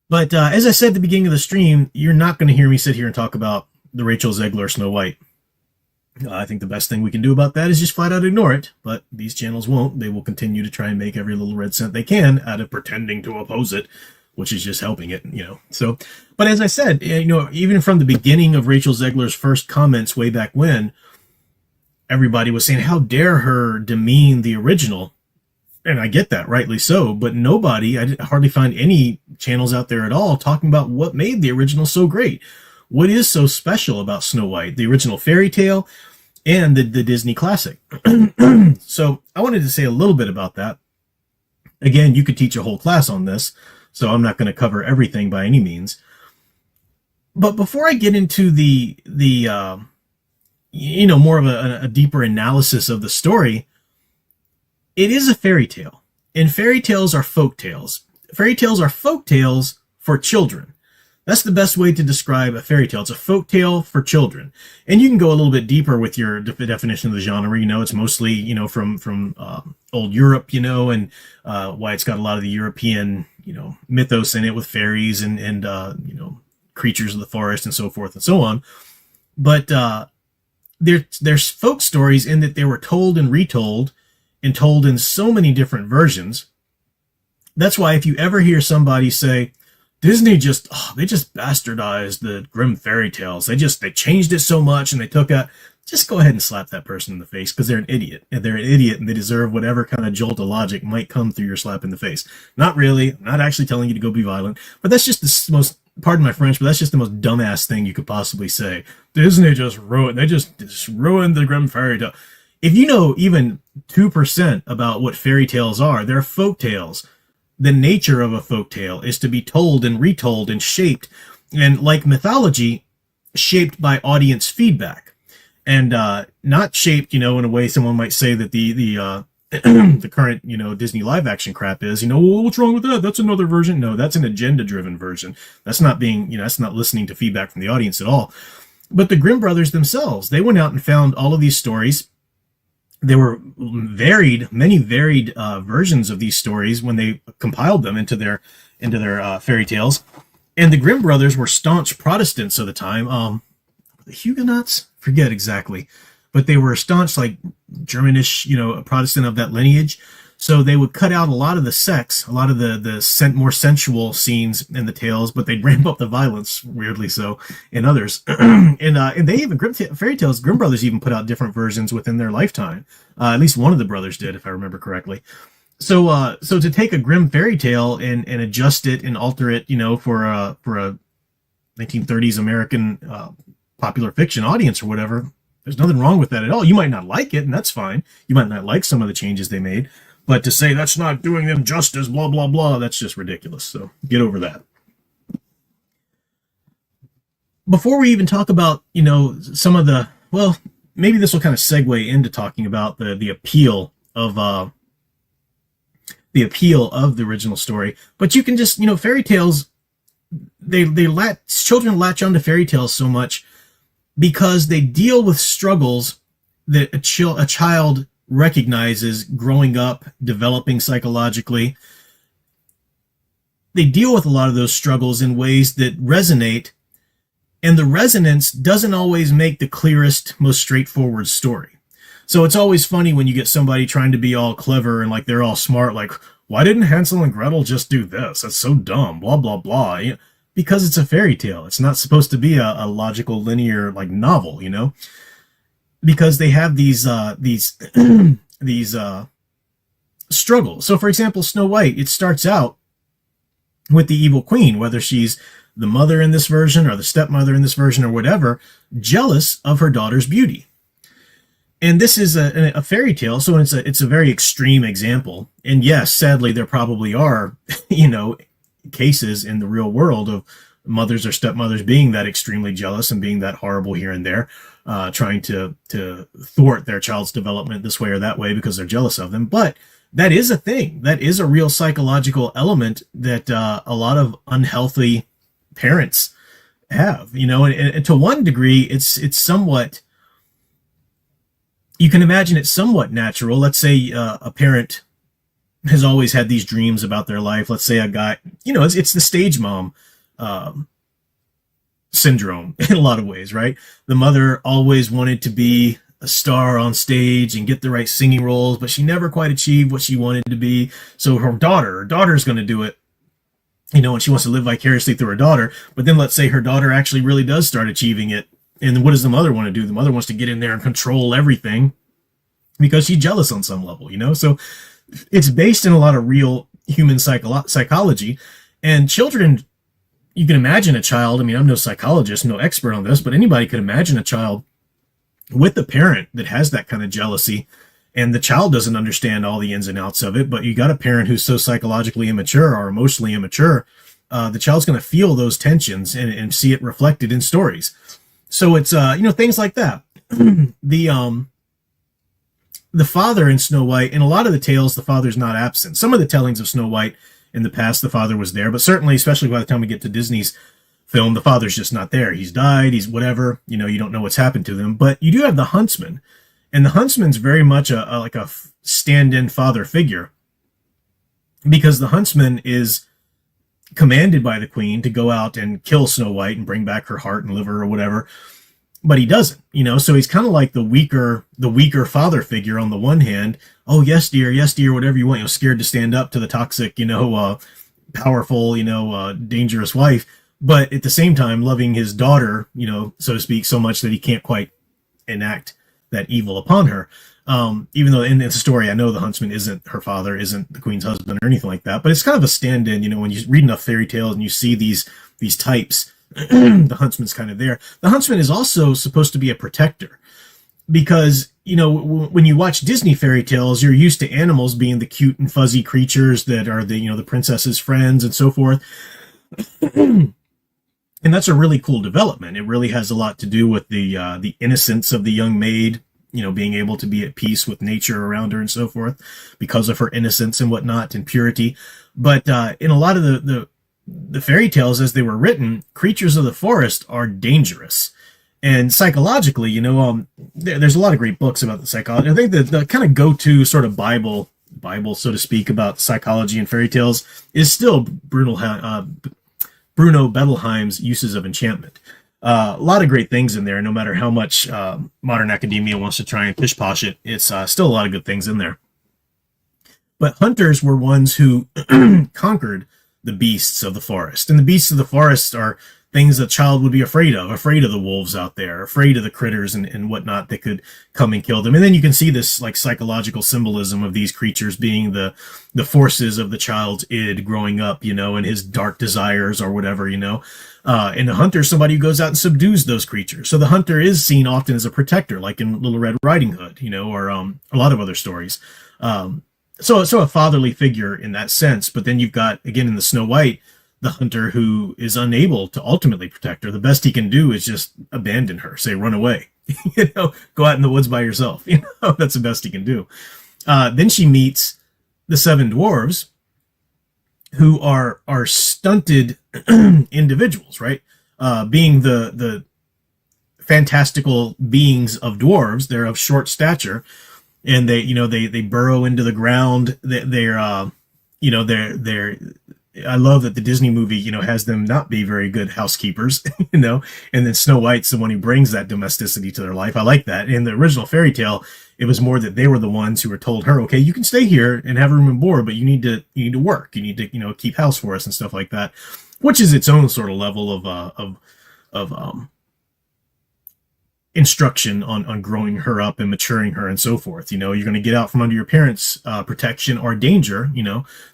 But as I said at the beginning of the stream, you're not going to hear me sit here and talk about the Rachel Zegler Snow White. I think the best thing we can do about that is just flat out ignore it, but these channels won't. They will continue to try and make every little red cent they can out of pretending to oppose it, which is just helping it, So, but as I said, even from the beginning of Rachel Zegler's first comments way back when, everybody was saying, how dare her demean the original? And I get that, rightly so, but I hardly find any channels out there at all talking about what made the original so great. What is so special about Snow White, the original fairy tale and the Disney classic? So I wanted to say a little bit about that. Again, you could teach a whole class on this, so I'm not going to cover everything by any means. But before I get into the more of a deeper analysis of the story, it is a fairy tale, and fairy tales are folk tales. Fairy tales are folk tales for children. That's the best way to describe a fairy tale. It's a folk tale for children. And you can go a little bit deeper with your definition of the genre. It's mostly, from old Europe, and why it's got a lot of the European, mythos in it with fairies and creatures of the forest and so forth and so on. But there's folk stories in that they were told and retold and told in so many different versions. That's why if you ever hear somebody say, Disney just bastardized the Grimm fairy tales. They changed it so much and they took out. Just go ahead and slap that person in the face because they're an idiot. And they're an idiot and they deserve whatever kind of jolt of logic might come through your slap in the face. Not really. I'm not actually telling you to go be violent. But that's just the most, pardon my French, but that's just the most dumbass thing you could possibly say. Disney just ruined. They just ruined the Grimm fairy tale. If you know even 2% about what fairy tales are, they're folk tales. The nature of a folk tale is to be told and retold and shaped, and like mythology, shaped by audience feedback, and not shaped, in a way someone might say that the the current, Disney live action crap is, well, what's wrong with that? That's another version. No, that's an agenda driven version. That's not being, that's not listening to feedback from the audience at all. But the Grimm brothers themselves, they went out and found all of these stories. There were many varied versions of these stories when they compiled them into their fairy tales. And the Grimm brothers were staunch Protestants of the time. The Huguenots? Forget exactly. But they were staunch, like Germanish, Protestant of that lineage. So they would cut out a lot of the sex, a lot of the more sensual scenes in the tales, but they'd ramp up the violence, weirdly so, in others. and they even, fairy tales, Grimm brothers even put out different versions within their lifetime. At least one of the brothers did, if I remember correctly. So to take a Grimm fairy tale and adjust it and alter it, for a 1930s American popular fiction audience or whatever, there's nothing wrong with that at all. You might not like it, and that's fine. You might not like some of the changes they made. But to say that's not doing them justice, blah, blah, blah, that's just ridiculous. So get over that. Before we even talk about, some of the, well, maybe this will kind of segue into talking about the appeal of the original story. But you can just, fairy tales, children latch onto fairy tales so much because they deal with struggles that a child recognizes growing up, developing psychologically. They deal with a lot of those struggles in ways that resonate, and the resonance doesn't always make the clearest, most straightforward story. So it's always funny when you get somebody trying to be all clever and like they're all smart, like, why didn't Hansel and Gretel just do this? That's so dumb, blah, blah, blah. Because it's a fairy tale. It's not supposed to be a logical, linear, like, novel, because they have these struggles. So, for example, Snow White, it starts out with the evil queen, whether she's the mother in this version or the stepmother in this version or whatever, jealous of her daughter's beauty. And this is a fairy tale, so it's a very extreme example. And yes, sadly, there probably are, cases in the real world of mothers or stepmothers being that extremely jealous and being that horrible here and there. Trying to thwart their child's development this way or that way because they're jealous of them. But that is a thing. That is a real psychological element that a lot of unhealthy parents have, and to one degree, it's somewhat, you can imagine it's somewhat natural. Let's say a parent has always had these dreams about their life. Let's say a guy, it's the stage mom um, syndrome in a lot of ways, right? The mother always wanted to be a star on stage and get the right singing roles, but she never quite achieved what she wanted to be. So her daughter's going to do it, and she wants to live vicariously through her daughter. But then let's say her daughter actually really does start achieving it. And what does the mother want to do? The mother wants to get in there and control everything because she's jealous on some level, So it's based in a lot of real human psychology. And children, you can imagine a child. I mean, I'm no psychologist, no expert on this, but anybody could imagine a child with a parent that has that kind of jealousy, and the child doesn't understand all the ins and outs of it, but you got a parent who's so psychologically immature or emotionally immature, the child's going to feel those tensions and see it reflected in stories. So it's, things like that. The father in Snow White, in a lot of the tales, the father's not absent. Some of the tellings of Snow White in the past, the father was there, but certainly, especially by the time we get to Disney's film, the father's just not there. He's died, he's whatever, you don't know what's happened to them. But you do have the huntsman, and the huntsman's very much like a stand-in father figure, because the huntsman is commanded by the queen to go out and kill Snow White and bring back her heart and liver or whatever, but he doesn't, so he's kind of like the weaker father figure on the one hand. Oh, yes dear, whatever you want, scared to stand up to the toxic, powerful, dangerous wife, but at the same time loving his daughter, so to speak, so much that he can't quite enact that evil upon her. Even though in the story, I know the huntsman isn't her father, isn't the queen's husband or anything like that, but it's kind of a stand-in, when you read enough fairy tales and you see these types, the huntsman's kind of there. The huntsman is also supposed to be a protector, because, when you watch Disney fairy tales, you're used to animals being the cute and fuzzy creatures that are the princess's friends and so forth. And that's a really cool development. It really has a lot to do with the innocence of the young maid, being able to be at peace with nature around her and so forth because of her innocence and whatnot and purity. But in a lot of the fairy tales as they were written, creatures of the forest are dangerous. And psychologically, there's a lot of great books about the psychology. I think the kind of go-to sort of Bible, so to speak, about psychology and fairy tales is still Bruno Bettelheim's Uses of Enchantment. A lot of great things in there, no matter how much modern academia wants to try and pish-posh it. It's still a lot of good things in there. But hunters were ones who conquered the beasts of the forest. And the beasts of the forest are things a child would be afraid of the wolves out there, afraid of the critters and whatnot that could come and kill them. And then you can see this like psychological symbolism of these creatures being the forces of the child's id growing up, and his dark desires or whatever, and the hunter is somebody who goes out and subdues those creatures. So the hunter is seen often as a protector, like in Little Red Riding Hood, or a lot of other stories. So a fatherly figure in that sense. But then you've got, again, in the Snow White, the hunter who is unable to ultimately protect her. The best he can do is just abandon her, say, run away, go out in the woods by yourself. That's the best he can do. Then she meets the 7 dwarves, who are stunted individuals, right? Being the fantastical beings of dwarves, they're of short stature, and they burrow into the ground. They're I love that the Disney movie, has them not be very good housekeepers, and then Snow White's the one who brings that domesticity to their life. I like that. In the original fairy tale, it was more that they were the ones who were told her, okay, you can stay here and have room and board, but you need to work. You need to, keep house for us and stuff like that, which is its own sort of level of instruction on growing her up and maturing her and so forth. You're going to get out from under your parents' protection or danger,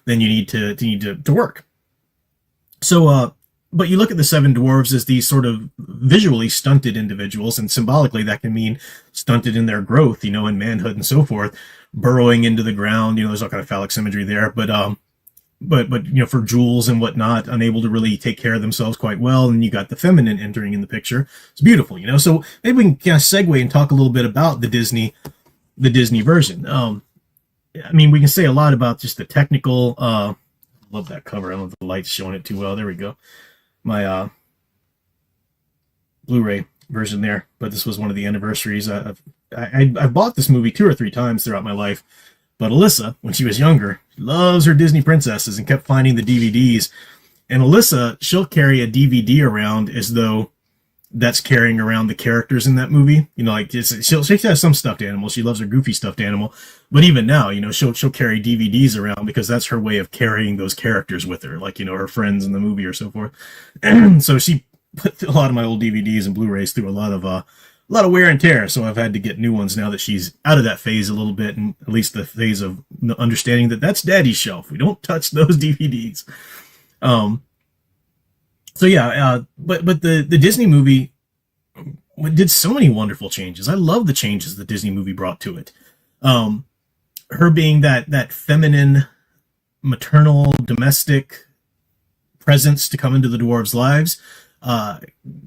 then you need to work. So, but you look at the 7 dwarves as these sort of visually stunted individuals, and symbolically that can mean stunted in their growth, in manhood and so forth, burrowing into the ground. There's all kind of phallic symmetry there, but for jewels and whatnot, unable to really take care of themselves quite well. And you got the feminine entering in the picture. It's beautiful, So maybe we can kind of segue and talk a little bit about the Disney version. We can say a lot about just the technical, love that cover. I don't know if the light's showing it too well. There we go. My, Blu-ray version there, but this was one of the anniversaries. I've bought this movie 2 or 3 times throughout my life. But Alyssa, when she was younger, loves her Disney princesses and kept finding the DVDs. And Alyssa, she'll carry a DVD around as though that's carrying around the characters in that movie. You know, like she has some stuffed animals. She loves her Goofy stuffed animal. But even now, you know, she'll carry DVDs around because that's her way of carrying those characters with her, like, you know, her friends in the movie or so forth. So she put a lot of my old DVDs and Blu-rays through a lot of wear and tear. So I've had to get new ones now that she's out of that phase a little bit, and at least the phase of understanding that that's Daddy's shelf. We don't touch those DVDs. So yeah, but the Disney movie did so many wonderful changes. I love the changes the Disney movie brought to it. Her being that feminine, maternal, domestic presence to come into the dwarves' lives,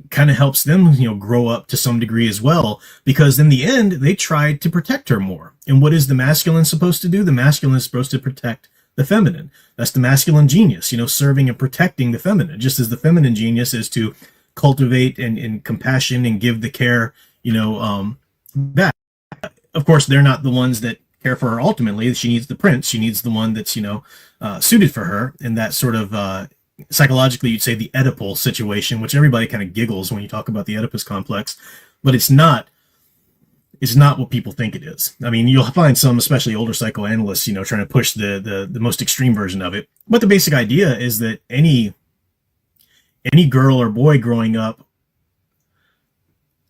kind of helps them, you know, grow up to some degree as well, because in the end, they tried to protect her more. And what is the masculine supposed to do? The masculine is supposed to protect the feminine. That's the masculine genius, you know, serving and protecting the feminine, just as the feminine genius is to cultivate and compassion and give the care, you know, back. Of course, they're not the ones that care for her ultimately. She needs the prince. She needs the one that's, you know, suited for her in that sort of, psychologically, you'd say the Oedipal situation, which everybody kind of giggles when you talk about the Oedipus complex, but it's not what people think it is. I mean, you'll find some, especially older psychoanalysts, you know, trying to push the most extreme version of it. But the basic idea is that any girl or boy growing up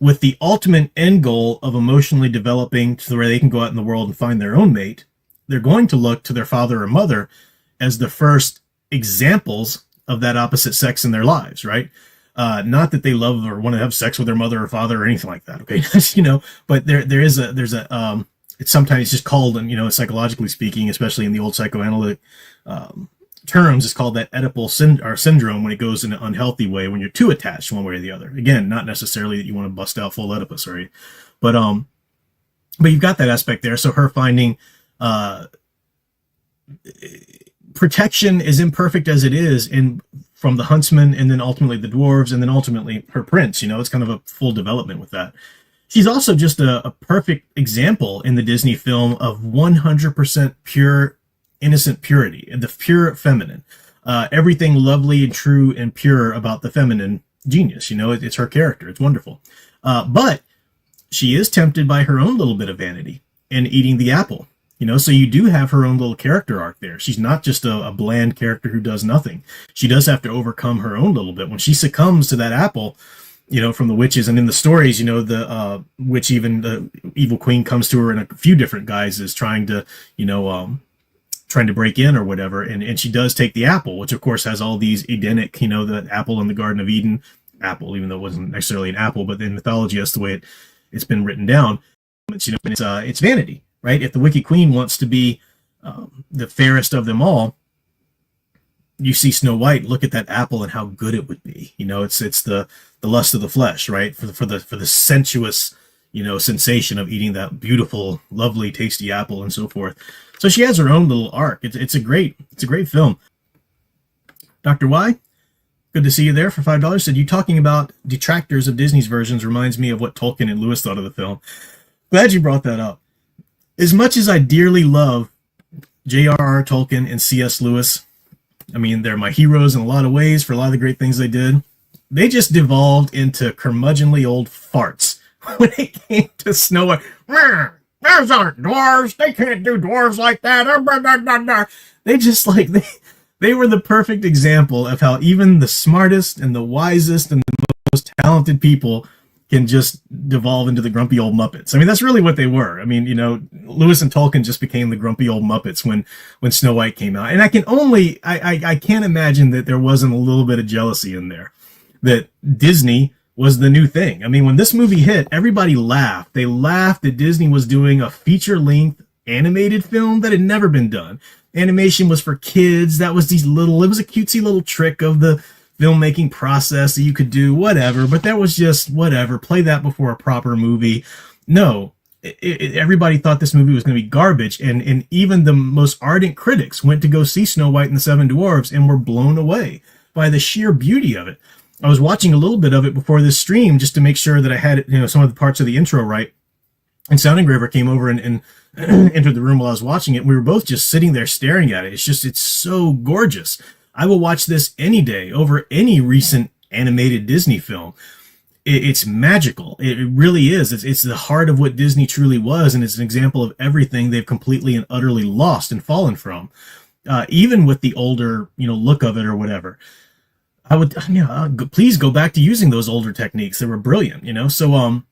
with the ultimate end goal of emotionally developing to where they can go out in the world and find their own mate, they're going to look to their father or mother as the first examples of that opposite sex in their lives, right? Not that they love or want to have sex with their mother or father or anything like that, okay? You know, but there's a it's sometimes just called, you know, psychologically speaking, especially in the old psychoanalytic terms, it's called that Oedipal syndrome, when it goes in an unhealthy way, when you're too attached one way or the other. Again, not necessarily that you want to bust out full Oedipus, right? But you've got that aspect there. So her finding protection, as imperfect as it is, in from the huntsman, and then ultimately the dwarves, and then ultimately her prince. You know, it's kind of a full development with that. She's also just a perfect example in the Disney film of 100% pure, innocent purity, the pure feminine. Everything lovely and true and pure about the feminine genius. You know, it's her character. It's wonderful. But she is tempted by her own little bit of vanity in eating the apple. You know, so you do have her own little character arc there. She's not just a bland character who does nothing. She does have to overcome her own little bit. When she succumbs to that apple, you know, from the witches, and in the stories, you know, the witch, even the evil queen, comes to her in a few different guises, trying to, you know, trying to break in or whatever. And she does take the apple, which of course has all these Edenic, you know, the apple in the Garden of Eden apple, even though it wasn't necessarily an apple, but in mythology, that's the way it's been written down. It's, you know, it's vanity. Right? If the Wicked Queen wants to be the fairest of them all, you see Snow White look at that apple and how good it would be. You know, it's the lust of the flesh, right? For the sensuous, you know, sensation of eating that beautiful, lovely, tasty apple and so forth. So she has her own little arc. It's a great film. Dr. Y, good to see you there for $5. Said, you talking about detractors of Disney's versions reminds me of what Tolkien and Lewis thought of the film. Glad you brought that up. As much as I dearly love J.R.R. Tolkien and C.S. Lewis, I mean, they're my heroes in a lot of ways for a lot of the great things they did. They just devolved into curmudgeonly old farts when it came to Snow White. Those aren't dwarves. They can't do dwarves like that. They just they were the perfect example of how even the smartest and the wisest and the most talented people can just devolve into the grumpy old Muppets. I mean, that's really what they were. I mean, you know, Lewis and Tolkien just became the grumpy old Muppets when Snow White came out. And I can't imagine that there wasn't a little bit of jealousy in there, that Disney was the new thing. I mean, when this movie hit, everybody laughed. They laughed that Disney was doing a feature-length animated film that had never been done. Animation was for kids. That was it was a cutesy little trick of the filmmaking process that you could do, whatever, but that was just whatever. Play that before a proper movie. No, everybody thought this movie was going to be garbage, and even the most ardent critics went to go see Snow White and the Seven Dwarfs and were blown away by the sheer beauty of it. I was watching a little bit of it before this stream just to make sure that I had, you know, some of the parts of the intro right, And Sound Engraver came over and entered the room while I was watching it. And we were both just sitting there staring at it. It's so gorgeous. I will watch this any day over any recent animated Disney film. It's magical. It really is. It's the heart of what Disney truly was, and it's an example of everything they've completely and utterly lost and fallen from. Even with the older, look of it or whatever. I would, please go back to using those older techniques. They were brilliant, So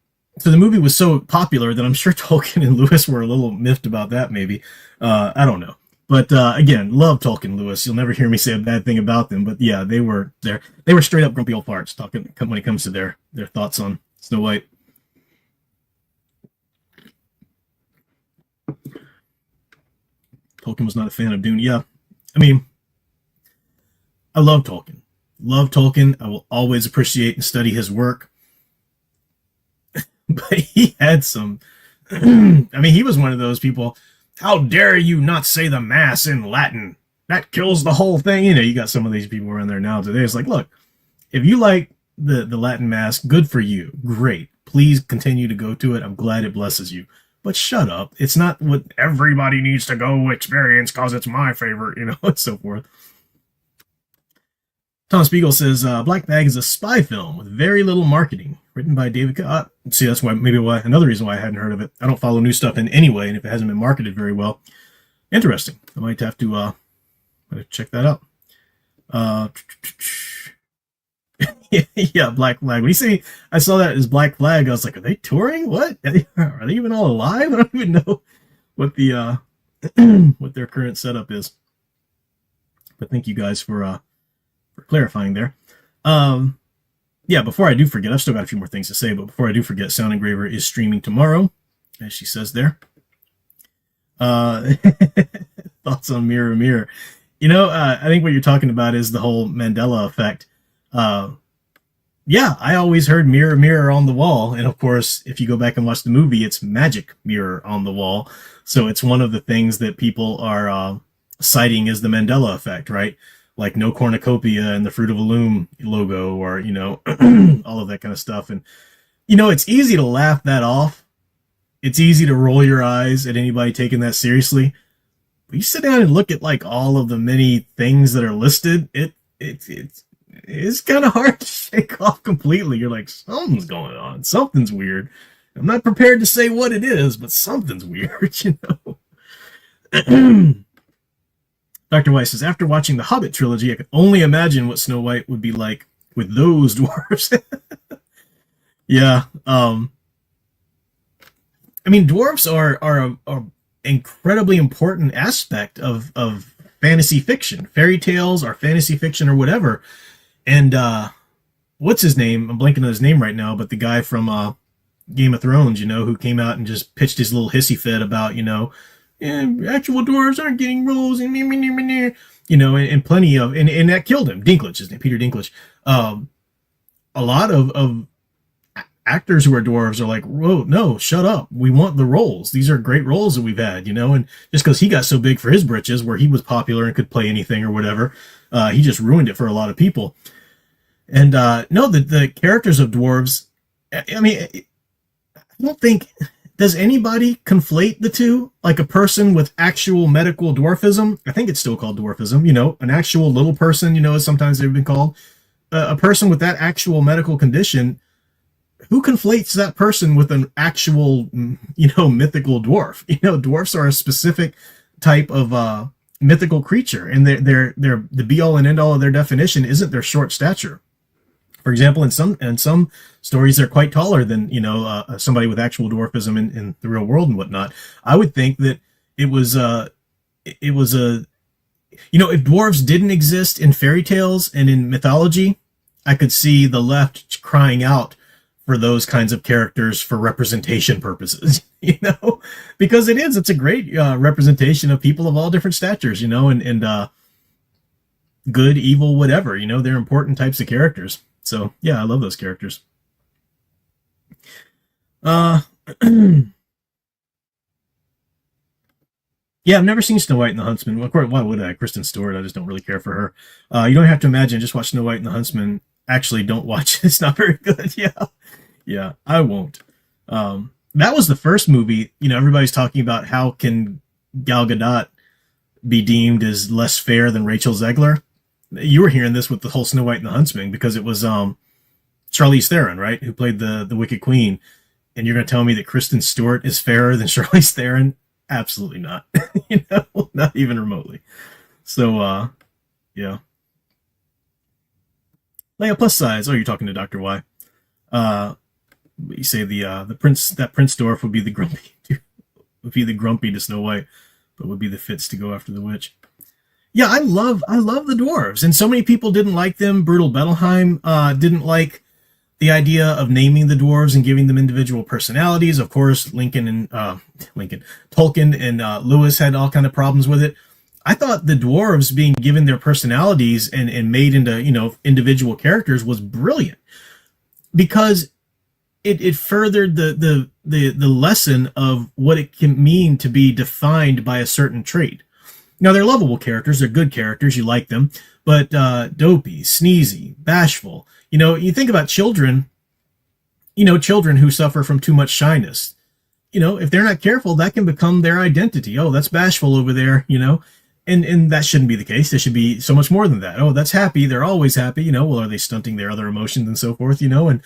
the movie was so popular that I'm sure Tolkien and Lewis were a little miffed about that, maybe. I don't know. But again, love Tolkien and Lewis. You'll never hear me say a bad thing about them. But yeah, they were straight up grumpy old farts talking when it comes to their thoughts on Snow White. Tolkien was not a fan of Dune. Yeah, I mean, I love Tolkien. Love Tolkien. I will always appreciate and study his work. But he had some. I mean, he was one of those people. How dare you not say the Mass in Latin? That kills the whole thing. You got some of these people around there now today. It's like, look, if you like the Latin Mass, good for you. Great. Please continue to go to it. I'm glad it blesses you. But shut up. It's not what everybody needs to go experience because it's my favorite, and so forth. Tom Spiegel says, Black Bag is a spy film with very little marketing, written by David. See, that's why another reason why I hadn't heard of it. I don't follow new stuff in any way, and if it hasn't been marketed very well, interesting. I might have to check that out. Yeah, Black Flag. When you say I saw that as Black Flag, I was like, are they touring? What? Are they even all alive? I don't even know what the what their current setup is. But thank you guys for clarifying there. Yeah, before I do forget, I've still got a few more things to say, but before I do forget, Sound Engraver is streaming tomorrow, as she says there. Thoughts on Mirror Mirror. I think what you're talking about is the whole Mandela effect. Yeah, I always heard mirror, mirror on the wall. And of course, if you go back and watch the movie, it's magic mirror on the wall. So it's one of the things that people are citing as the Mandela effect, right? Like no cornucopia and the Fruit of a Loom logo, or, all of that kind of stuff. And, it's easy to laugh that off. It's easy to roll your eyes at anybody taking that seriously. But you sit down and look at like all of the many things that are listed, it's kind of hard to shake off completely. You're like, something's going on. Something's weird. I'm not prepared to say what it is, but something's weird, Dr. Weiss says, after watching the Hobbit trilogy, I could only imagine what Snow White would be like with those dwarves. Yeah. I mean, dwarves are an incredibly important aspect of fantasy fiction. Fairy tales are fantasy fiction or whatever. And what's his name? I'm blanking on his name right now, but the guy from Game of Thrones, who came out and just pitched his little hissy fit about, actual dwarves aren't getting roles, and and plenty of, and that killed him. Dinklage, his name, Peter Dinklage. A lot of actors who are dwarves are like, whoa, no, shut up. We want the roles. These are great roles that we've had, and just because he got so big for his britches, where he was popular and could play anything or whatever, he just ruined it for a lot of people. And no, the characters of dwarves, I mean, I don't think, does anybody conflate the two? Like a person with actual medical dwarfism? I think it's still called dwarfism, an actual little person, as sometimes they've been called. A person with that actual medical condition, who conflates that person with an actual, mythical dwarf? Dwarfs are a specific type of mythical creature, and they're the be all and end all of their definition isn't their short stature. For example, in some stories, they're quite taller than somebody with actual dwarfism in the real world and whatnot. I would think that it was if dwarves didn't exist in fairy tales and in mythology, I could see the left crying out for those kinds of characters for representation purposes, because it's a great representation of people of all different statures, and good, evil, whatever, they're important types of characters. So yeah, I love those characters. Yeah, I've never seen Snow White and the Huntsman. Well, of course, why would I? Kristen Stewart, I just don't really care for her. You don't have to imagine, just watch Snow White and the Huntsman. Actually, don't watch it. It's not very good. Yeah, I won't. that was the first movie. You know, everybody's talking about how can Gal Gadot be deemed as less fair than Rachel Zegler. You were hearing this with the whole Snow White and the Huntsman because it was Charlize Theron, right, who played the Wicked Queen, and you're going to tell me that Kristen Stewart is fairer than Charlize Theron? Absolutely not. You know, not even remotely. So, yeah. Leia plus size. Oh, you're talking to Dr. Y. You say the prince, that Prince Dwarf would be the grumpy to Snow White, but would be the Fitz to go after the witch. Yeah, I love the dwarves, and so many people didn't like them. Brutal Bettelheim didn't like the idea of naming the dwarves and giving them individual personalities. Of course, Tolkien and Lewis had all kind of problems with it. I thought the dwarves being given their personalities and made into, you know, individual characters was brilliant because it furthered the lesson of what it can mean to be defined by a certain trait. Now, they're lovable characters. They're good characters. You like them. But dopey, sneezy, bashful. You know, you think about children, you know, children who suffer from too much shyness. You know, if they're not careful, that can become their identity. Oh, that's bashful over there, you know. And that shouldn't be the case. There should be so much more than that. Oh, that's happy. They're always happy. You know, well, are they stunting their other emotions and so forth, you know? And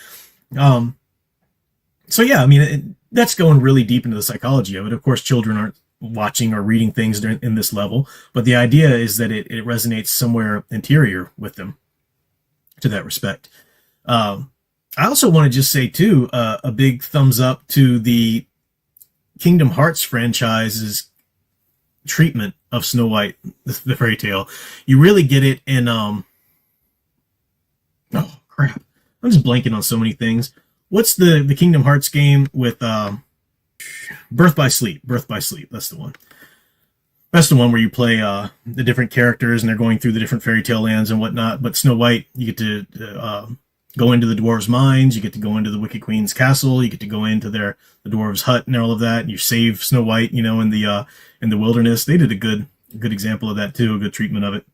so, yeah, I mean, that's going really deep into the psychology of it. Of course, children aren't watching or reading things in this level, but the idea is that it resonates somewhere interior with them to that respect. I also want to just say too, a big thumbs up to the Kingdom Hearts franchise's treatment of Snow White, the fairy tale. You really get it in oh crap, I'm just blanking on so many things. What's the Kingdom Hearts game with Birth by Sleep. That's the one. That's the one where you play the different characters and they're going through the different fairy tale lands and whatnot. But Snow White, you get to go into the dwarves' mines. You get to go into the Wicked Queen's castle. You get to go into the dwarves' hut and all of that. And you save Snow White, you know, in the wilderness. They did a good example of that too. A good treatment of it.